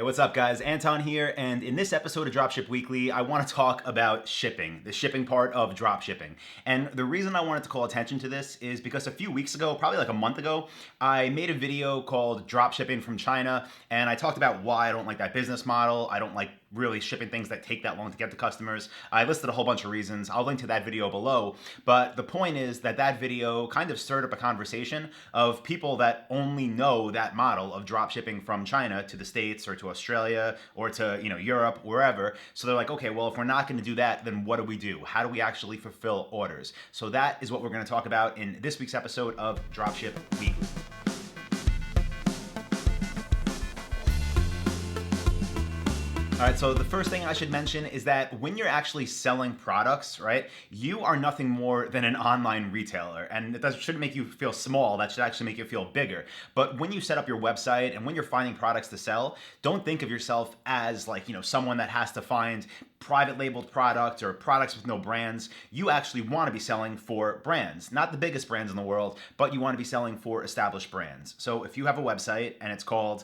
What's up guys? Anton here, and in this episode of Dropship Weekly, I want to talk about shipping, the shipping part of dropshipping. And the reason I wanted to call attention to this is because a few weeks ago, probably like a month ago, I made a video called Dropshipping from China, and I talked about why I don't like that business model. I don't like really shipping things that take that long to get to customers. I listed a whole bunch of reasons. I'll link to that video below, but the point is that that video kind of stirred up a conversation of people that only know that model of dropshipping from China to the States or to Australia or to Europe, wherever. So they're like, okay, well, if we're not going to do that, then what do we do? How do we actually fulfill orders? So that is what we're going to talk about in this week's episode of Dropship Weekly. All right, so the first thing I should mention is that when you're actually selling products, right, you are nothing more than an online retailer. And that shouldn't make you feel small, that should actually make you feel bigger. But when you set up your website and when you're finding products to sell, don't think of yourself as like, someone that has to find private labeled products or products with no brands. You actually want to be selling for brands, not the biggest brands in the world, but you want to be selling for established brands. So if you have a website and it's called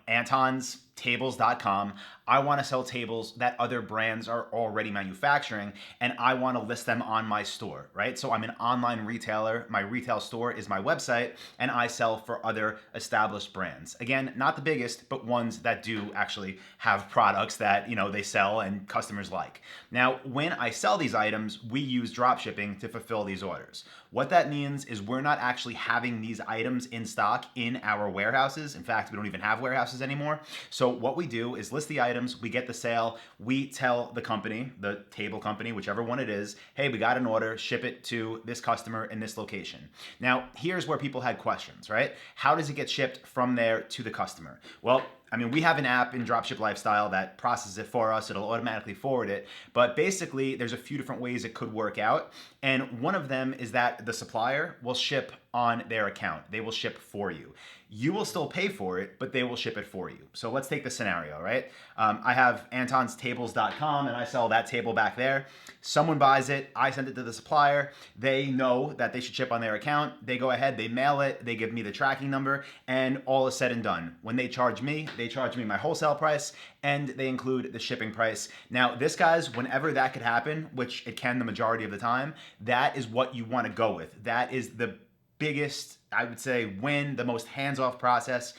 antonstables.com. I want to sell tables that other brands are already manufacturing, and I want to list them on my store, right? So I'm an online retailer. My retail store is my website, and I sell for other established brands. Again, not the biggest, but ones that do actually have products that, they sell and customers like. Now, when I sell these items, we use dropshipping to fulfill these orders. What that means is we're not actually having these items in stock in our warehouses. In fact, we don't even have warehouses anymore. So what we do is list the items, we get the sale, we tell the company, the table company, whichever one it is, hey, we got an order, ship it to this customer in this location. Now, here's where people had questions, right? How does it get shipped from there to the customer? Well, we have an app in Dropship Lifestyle that processes it for us. It'll automatically forward it. But basically, there's a few different ways it could work out. And one of them is that the supplier will ship on their account. They will ship for you. You will still pay for it, but they will ship it for you. So let's take the scenario, right? I have antonstables.com and I sell that table back there. Someone buys it, I send it to the supplier. They know that they should ship on their account. They go ahead, they mail it, they give me the tracking number, and all is said and done. When they charge me my wholesale price, and they include the shipping price. Now, this, guys, whenever that could happen, which it can the majority of the time, that is what you want to go with. That is the biggest, I would say, win, the most hands-off process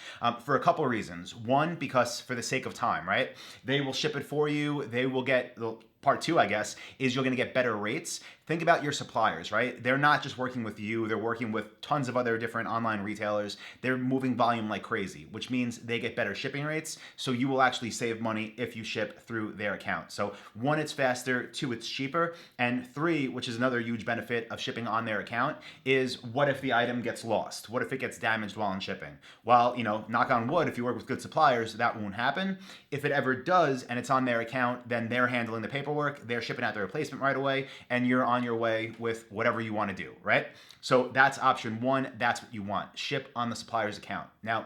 for a couple of reasons. One, because for the sake of time, right? They will ship it for you. They will get, part two, I guess, is you're going to get better rates. Think about your suppliers, right? They're not just working with you. They're working with tons of other different online retailers. They're moving volume like crazy, which means they get better shipping rates. So you will actually save money if you ship through their account. So one, it's faster. Two, it's cheaper. And three, which is another huge benefit of shipping on their account, is what if the item gets lost? What if it gets damaged while in shipping? Well, knock on wood, if you work with good suppliers, that won't happen. If it ever does and it's on their account, then they're handling the paperwork, they're shipping out the replacement right away, and you're on your way with whatever you want to do, right? So that's option one. That's what you want. Ship on the supplier's account. Now,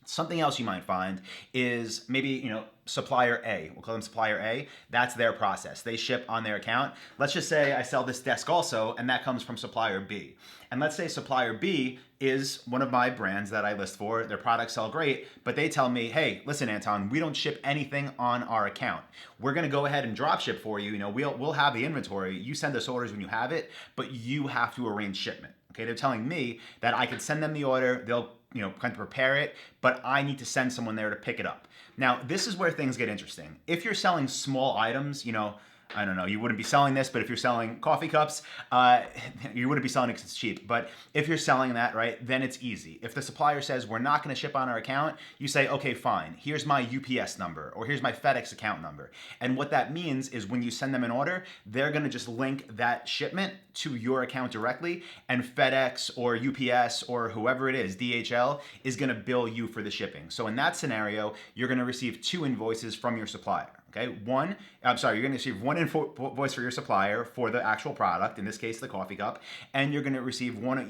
something else you might find is maybe, supplier A. We'll call them supplier A. That's their process. They ship on their account. Let's just say I sell this desk also, and that comes from supplier B. And let's say supplier B is one of my brands that I list for. Their products sell great, but they tell me, hey, listen, Anton, we don't ship anything on our account. We're going to go ahead and drop ship for you. We'll have the inventory. You send us orders when you have it, but you have to arrange shipment. Okay, they're telling me that I could send them the order. They'll kind of prepare it, but I need to send someone there to pick it up. Now, this is where things get interesting. If you're selling small items, I don't know, you wouldn't be selling this, but if you're selling coffee cups, you wouldn't be selling it because it's cheap. But if you're selling that, right, then it's easy. If the supplier says, we're not going to ship on our account, you say, okay, fine. Here's my UPS number, or here's my FedEx account number. And what that means is when you send them an order, they're going to just link that shipment to your account directly, and FedEx or UPS or whoever it is, DHL, is going to bill you for the shipping. So in that scenario, you're going to receive 2 invoices from your supplier. Okay, you're going to receive one invoice for your supplier for the actual product, in this case, the coffee cup, and you're going to receive one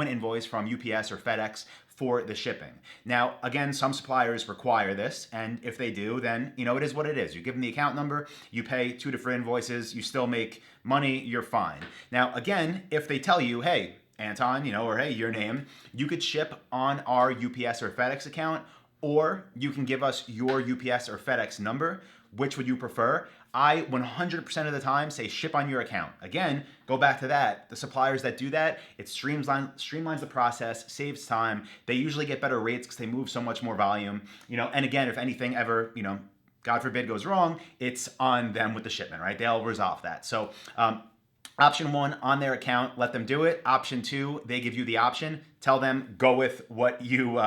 invoice from UPS or FedEx for the shipping. Now, again, some suppliers require this, and if they do, then, it is what it is. You give them the account number, you pay 2 different invoices, you still make money, you're fine. Now, again, if they tell you, hey, Anton, or hey, your name, you could ship on our UPS or FedEx account, or you can give us your UPS or FedEx number. Which would you prefer? I 100% of the time say ship on your account. Again, go back to that. The suppliers that do that, it streamlines the process, saves time. They usually get better rates because they move so much more volume. And again, if anything ever, God forbid, goes wrong, it's on them with the shipment, right? They'll resolve that. So option 1, on their account, let them do it. Option 2, they give you the option. Tell them go with what you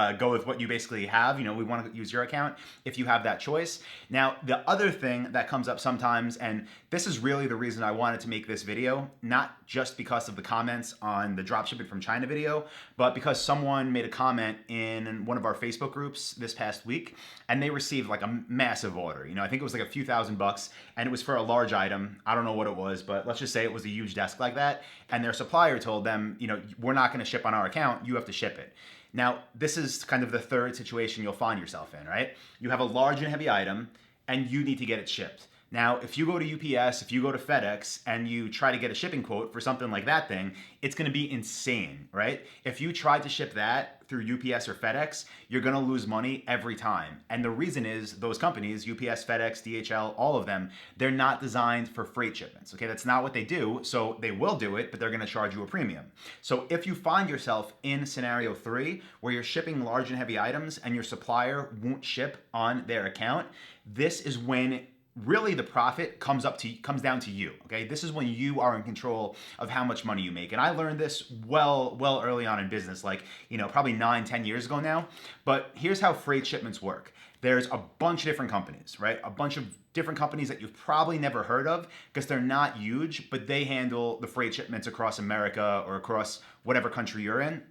basically have. We want to use your account if you have that choice. Now, the other thing that comes up sometimes, and this is really the reason I wanted to make this video, not just because of the comments on the dropshipping from China video, but because someone made a comment in one of our Facebook groups this past week, and they received like a massive order. I think it was like a few $1,000s, and it was for a large item. I don't know what it was, but let's just say it was a huge desk like that. And their supplier told them, we're not going to ship on our account. You have to ship it. Now, this is kind of the third situation you'll find yourself in, right? You have a large and heavy item, and you need to get it shipped. Now, if you go to UPS, if you go to FedEx, and you try to get a shipping quote for something like that thing, it's going to be insane, right? If you try to ship that through UPS or FedEx, you're going to lose money every time. And the reason is those companies, UPS, FedEx, DHL, all of them, they're not designed for freight shipments, okay? That's not what they do. So they will do it, but they're going to charge you a premium. So if you find yourself in scenario 3, where you're shipping large and heavy items and your supplier won't ship on their account, this is when really the profit comes down to you, okay? This is when you are in control of how much money you make. And I learned this well early on in business, like, probably 9-10 years ago now. But here's how freight shipments work. There's a bunch of different companies, right? A bunch of different companies that you've probably never heard of because they're not huge, but they handle the freight shipments across America or across whatever country you're in.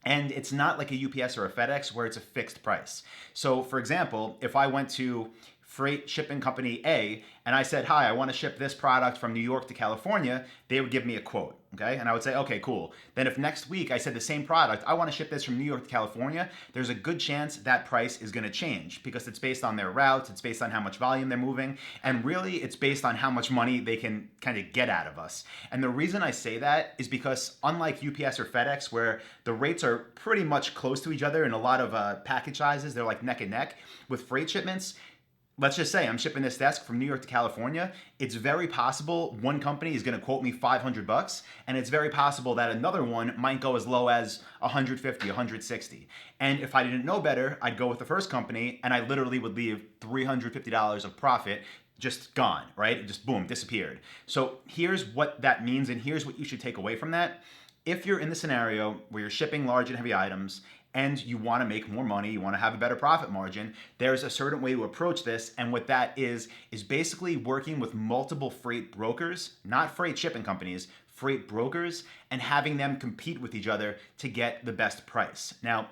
And it's not like a UPS or a FedEx where it's a fixed price. So for example, if I went to freight shipping company A and I said, hi, I want to ship this product from New York to California, they would give me a quote, okay? And I would say, okay, cool. Then if next week I said the same product, I want to ship this from New York to California, there's a good chance that price is going to change because it's based on their routes, it's based on how much volume they're moving, and really it's based on how much money they can kind of get out of us. And the reason I say that is because unlike UPS or FedEx, where the rates are pretty much close to each other in a lot of package sizes, they're like neck and neck, with freight shipments, let's just say I'm shipping this desk from New York to California. It's very possible one company is going to quote me $500, and it's very possible that another one might go as low as $150, $160. And if I didn't know better, I'd go with the first company, and I literally would leave $350 of profit just gone, right? It just boom, disappeared. So here's what that means, and here's what you should take away from that. If you're in the scenario where you're shipping large and heavy items and you want to make more money, you want to have a better profit margin, there's a certain way to approach this. And what that is basically working with multiple freight brokers, not freight shipping companies, freight brokers, and having them compete with each other to get the best price. Now,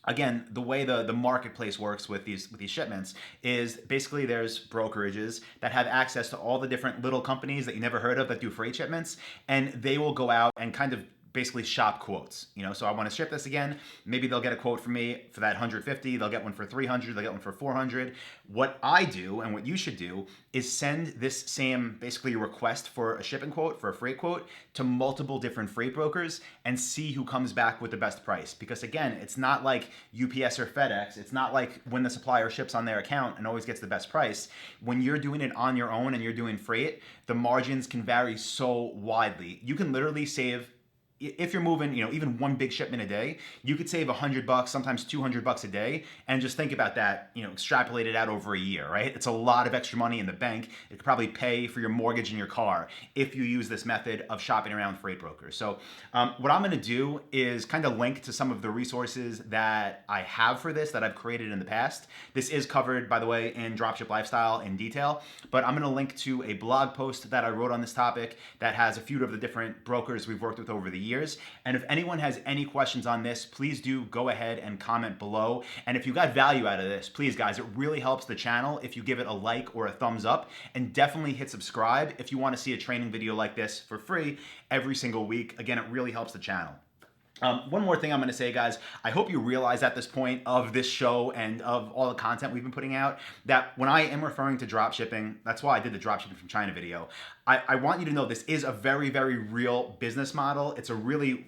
again, the way the marketplace works with these shipments is basically there's brokerages that have access to all the different little companies that you never heard of that do freight shipments, and they will go out and kind of basically shop quotes. So I want to ship this again. Maybe they'll get a quote from me for that 150. They'll get one for 300. They'll get one for 400. What I do and what you should do is send this same basically request for a shipping quote, for a freight quote, to multiple different freight brokers and see who comes back with the best price. Because again, it's not like UPS or FedEx. It's not like when the supplier ships on their account and always gets the best price. When you're doing it on your own and you're doing freight, the margins can vary so widely. You can literally save, if you're moving, even one big shipment a day, you could save $100, sometimes $200 a day. And just think about that, extrapolate it out over a year, right? It's a lot of extra money in the bank. It could probably pay for your mortgage and your car if you use this method of shopping around freight brokers. So what I'm going to do is kind of link to some of the resources that I have for this that I've created in the past. This is covered, by the way, in Dropship Lifestyle in detail, but I'm going to link to a blog post that I wrote on this topic that has a few of the different brokers we've worked with over the years. And if anyone has any questions on this, please do go ahead and comment below. And if you got value out of this, please guys, it really helps the channel if you give it a like or a thumbs up, and definitely hit subscribe if you want to see a training video like this for free every single week. Again, it really helps the channel. One more thing I'm going to say, guys, I hope you realize at this point of this show and of all the content we've been putting out that when I am referring to dropshipping, that's why I did the dropshipping from China video. I want you to know this is a very, very real business model. It's a really,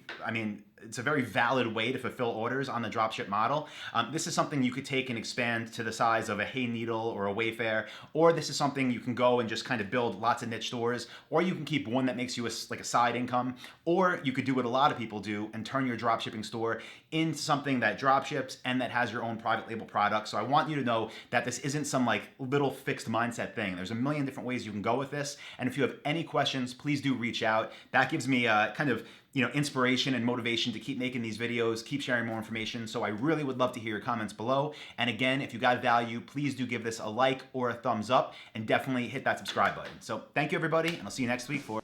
it's a very valid way to fulfill orders on the dropship model. This is something you could take and expand to the size of a Hay Needle or a Wayfair, or this is something you can go and just kind of build lots of niche stores, or you can keep one that makes you like a side income, or you could do what a lot of people do and turn your dropshipping store into something that dropships and that has your own private label product. So I want you to know that this isn't some like little fixed mindset thing. There's a million different ways you can go with this. And if you have any questions, please do reach out. That gives me kind of inspiration and motivation to keep making these videos, keep sharing more information. So I really would love to hear your comments below. And again, if you got value, please do give this a like or a thumbs up, and definitely hit that subscribe button. So thank you, everybody, and I'll see you next week for